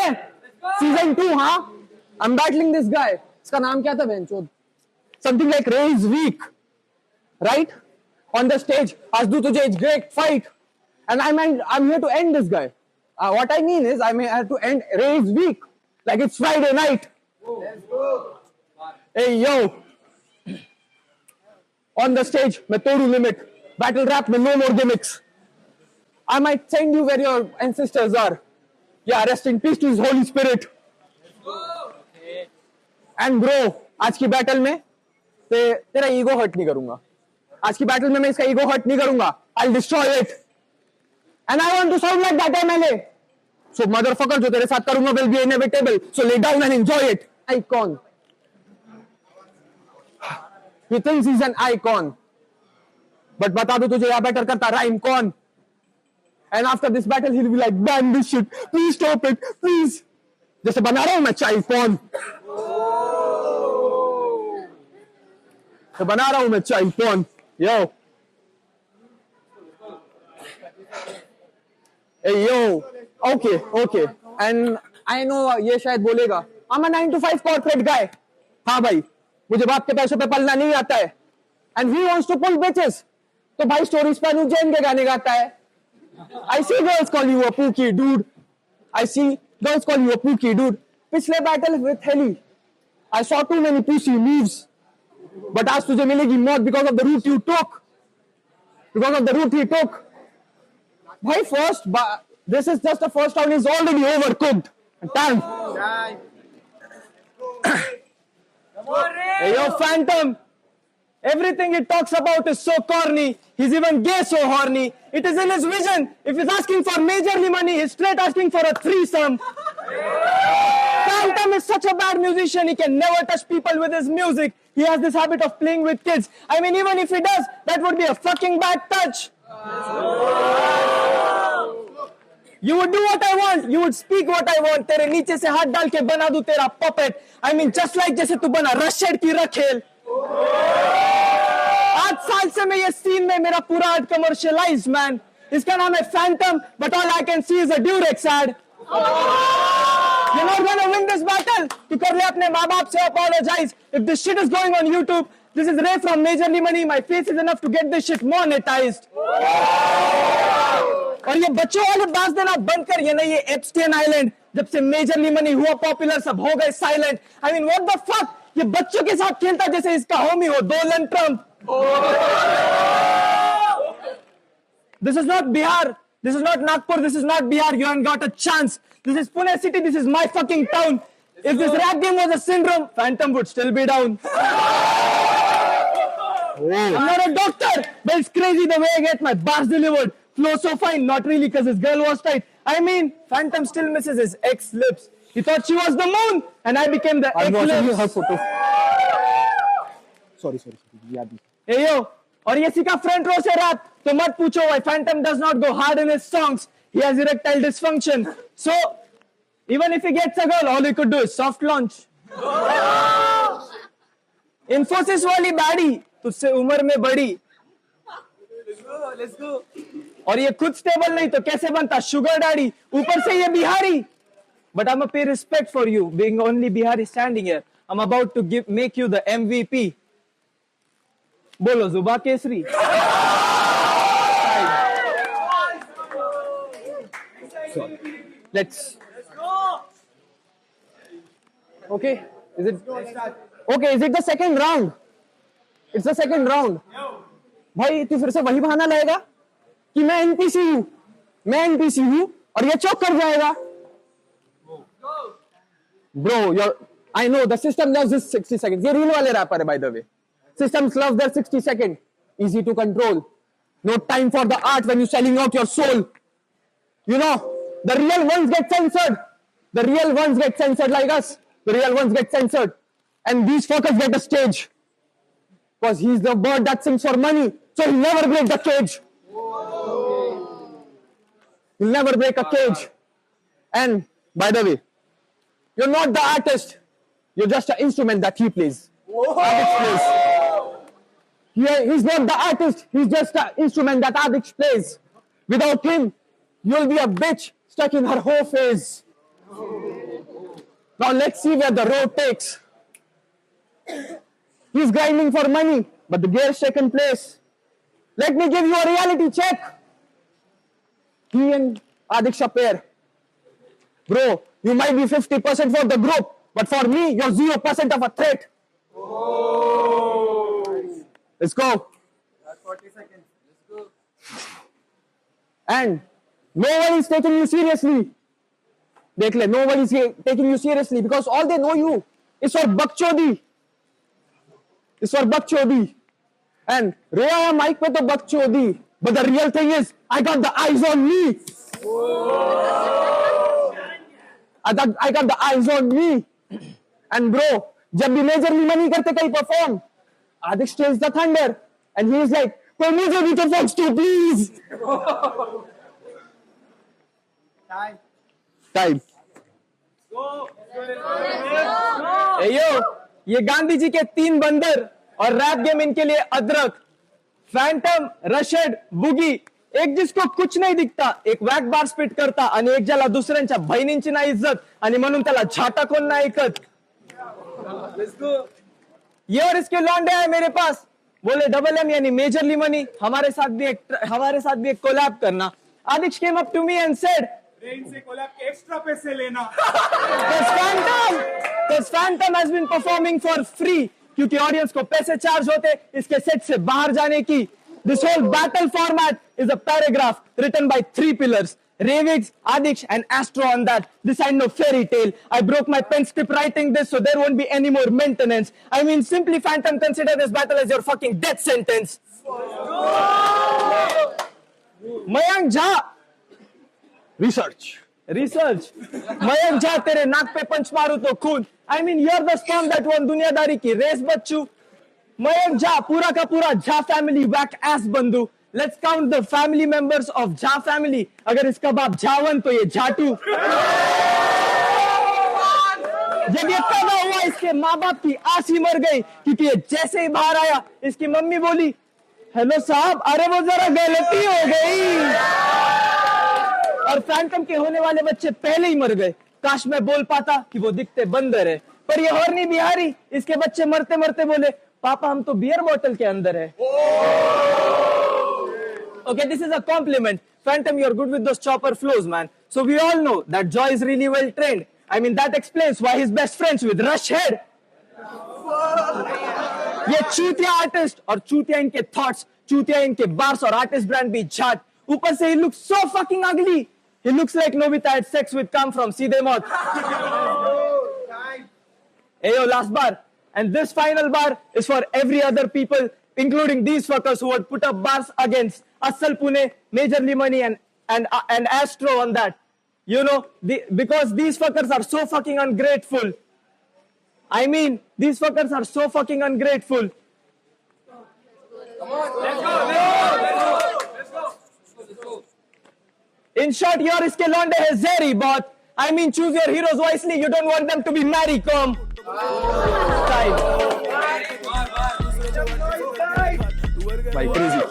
है सीजन 2. हाँ, I'm battling this guy. इसका नाम क्या था बेंचोद? Something like Ray is weak, right? On the stage, Asdu tujhe it's great fight, and I'm here to end this guy. What I mean is I'm here to end Ray is weak, like it's Friday night. Let's go. Hey yo, on the stage, मैं तोड़ू limit. Battle rap में no more gimmicks. I might send you where your ancestors are. Yeah, rest in peace to his Holy Spirit. And bro, आज की battle में तेरा ego hurt नहीं करूंगा. आज की बैटल में मैं इसका ईगो हर्ट नहीं करूंगा. I'll destroy it. And I want to sound like that MLA. So motherfucker, जो तेरे साथ करूंगा will be inevitable. So lay down and enjoy it. Icon. He thinks he's an icon. But बता दो तुझे यहाँ बैटर करता राइम कौन? And after this battle he'll be like, ban this shit. Please stop it. Please. जैसे बना रहा हूं मैं चाइल्ड पॉर्न. तो बना रहा हूं मैं child porn. Yo. Hey yo. Okay. And I know ये शायद बोलेगा I'm a 9 to 5 corporate guy. हाँ भाई, मुझे बाप के पैसों पे पलना नहीं आता है. And he wants to pull bitches. तो भाई स्टोरीज पे अनुज जैन के गाने गाता है. I see girls call you a pookie dude. I see girls call you a pookie dude. पिछले battle with Heli, I saw too many pussy moves. But आज तुझे मिलेगी मौत because of the route you took. Because of the route he took. भाई this is just the first round. Is already overcooked. Time. Hey yo, Phantom. Everything he talks about is so corny. He's even gay, so horny. It is in his vision. If he's asking for majorly money, he's straight asking for a threesome. Phantom is such a bad musician. He can never touch people with his music. He has this habit of playing with kids. I mean, even if he does, that would be a fucking bad touch. You would do what I want. You would speak what I want. तेरे नीचे से हाथ डाल के बना दूं तेरा puppet. I mean, just like जैसे तू बना रशेड की रखेल. 8 साल से मैं ये सीन में मेरा पूरा आर्ट कमर्शियलाइज्ड मैन. इसका नाम है Phantom, but all I can see is a Durex ad. You're not gonna win this battle. तू कर ले अपने माँ बाप से apologize. If this shit is going on YouTube, this is Ray from Majorly Money. My face is enough to get this shit monetized. और ये बच्चों वाले बात देना बंद कर. ये नहीं, ये एप्स्टेन आइलैंड. जब से Majorly Money हुआ पॉपुलर, सब हो गए silent. I mean, what the fuck? ये बच्चों के साथ खेलता जैसे इसका होमी हो Donald Trump. This is not Bihar. This is not Nagpur. This is not Bihar. You haven't got a chance. This is Pune city. This is my fucking town. If this rap game was a syndrome, Phantom would still be down. I'm not a doctor, but it's crazy the way I get my bars delivered. Flow so fine, not really because his girl was tight. I mean, Phantom still misses his ex-lips. He thought she was the moon, and I became the ex-lips. her photo. Sorry. Yeah. Hey yo, और ये सीखा front row से rap, तो मत पूछो why Phantom does not go hard in his songs. He has erectile dysfunction. So, even if he gets a girl, all he could do is soft launch. Infosys वाली बाड़ी, तुझसे उम्र में बड़ी. Let's go. और ये खुद स्टेबल नहीं तो कैसे बनता शुगर डैडी. ऊपर से ये Bihari. But I'm gonna pay respect for you being only Bihari standing here. I'm about to make you the MVP. बोलो जुबा Kesari. Let's go. Okay. Is it the second round? It's the second round. भाई तू फिर से वही बहाना लाएगा कि मैं एनपीसी हूँ और ये चौक कर जाएगा. Bro, I know the system loves this 60 seconds. ये real वाले rapper है by the way. Systems love their 60 seconds. Easy to control. No time for the art when you're selling out your soul. You know, the real ones get censored. The real ones get censored like us. The real ones get censored. And these fuckers get a stage. Because he's the bird that sings for money. So he'll never break the cage. He'll never break a cage. And, by the way, you're not the artist. You're just an instrument that he plays. Adix plays. He's not the artist. He's just an instrument that Adix plays. Without him, you'll be a bitch stuck in her whole phase. Now let's see where the road takes. He's grinding for money, but the gear's taken place. Let me give you a reality check. He and Adiksha pair. Bro, you might be 50% for the group, but for me, you're 0% of a threat. Oh. Let's go. Last 40 seconds. Let's go. And no one is taking you seriously. देख ले, no one is taking you seriously because all they know you is for bakchodi. It's for bakchodi. And रोया mic पे तो bakchodi. But the real thing is, I got the eyes on me. I got the eyes on me. And bro, जब भी majorly money करते कहीं perform, Adish steals the thunder. And he is like, कोई मुझे भी तो Fox 2 please. Time. Hey yo, ये गांधी जी के 3 बंदर और रैप गेम इनके लिए अदरक. फैंटम, रशेड, बुगी, एक जिसको कुछ नाही दिखता, एक वॅक बार स्पिट करता आणि एक ज्याला दुसऱ्यांच्या बहिणींची नाही इज्जत आणि म्हणून त्याला झाटा कोण नाही ऐकत. ये और इसके लौंडे है मेरे पास, बोले डबल एम यानी मेजरली मनी, हमारे साथ भी एक कोलैब करना. आदिक्ष came up to me and said, rain से कोलैब के एक्स्ट्रा पैसे लेना. This Phantom has been performing for free क्योंकि ऑडियंस को पैसे चार्ज होते इसके सेट से बाहर जाने की. This whole battle format is a paragraph written by 3 pillars. Ravix, Adish and Astro on that. This ain't no fairy tale. I broke my pen script writing this so there won't be any more maintenance. I mean simply Phantom, consider this battle as your fucking death sentence. Mayank Jha. Research. Mayank Jha तेरे नाक पे पंच मारू तो खून. I mean you're the sperm that won दुनियादारी की race बच्चू. Mayank Jha पूरा का पूरा Jha family whack ass बंदू. Let's count the family members of Jha family. अगर इसका बाप झावन तो ये झाटू. जब ये पैदा हुआ इसके माँ बाप की आस ही मर गई क्योंकि ये जैसे ही बाहर आया इसकी मम्मी बोली हेलो साहब अरे वो जरा गलती हो गई और फैंटम के होने वाले बच्चे पहले ही मर गए. काश मैं बोल पाता कि वो दिखते बंदर है पर ये हॉर्नी बिहारी इसके बच्चे मरते मरते बोले पापा हम तो बियर बोतल के अंदर है. Okay, this is a compliment. Phantom, you're good with those chopper flows, man. So we all know that Joy is really well trained. I mean, that explains why he's best friends with Rush Head. ये चूतिया artist और चूतिया इनके thoughts, चूतिया इनके bars और artist brand भी झाट. ऊपर से he looks so fucking ugly. He looks like Nobita had sex with Kam from Seedhe Maut. Hey yo, last bar. And this final bar is for every other people, including these fuckers who would put up bars against Asal Pune, Majorly Money and Astro on that. You know, because these fuckers are so fucking ungrateful. I mean, these fuckers are so fucking ungrateful. Come on, let's go. In short, you're iske londe hai zeri bahut. I mean, choose your heroes wisely. You don't want them to be Maricom. Time. Bye, crazy.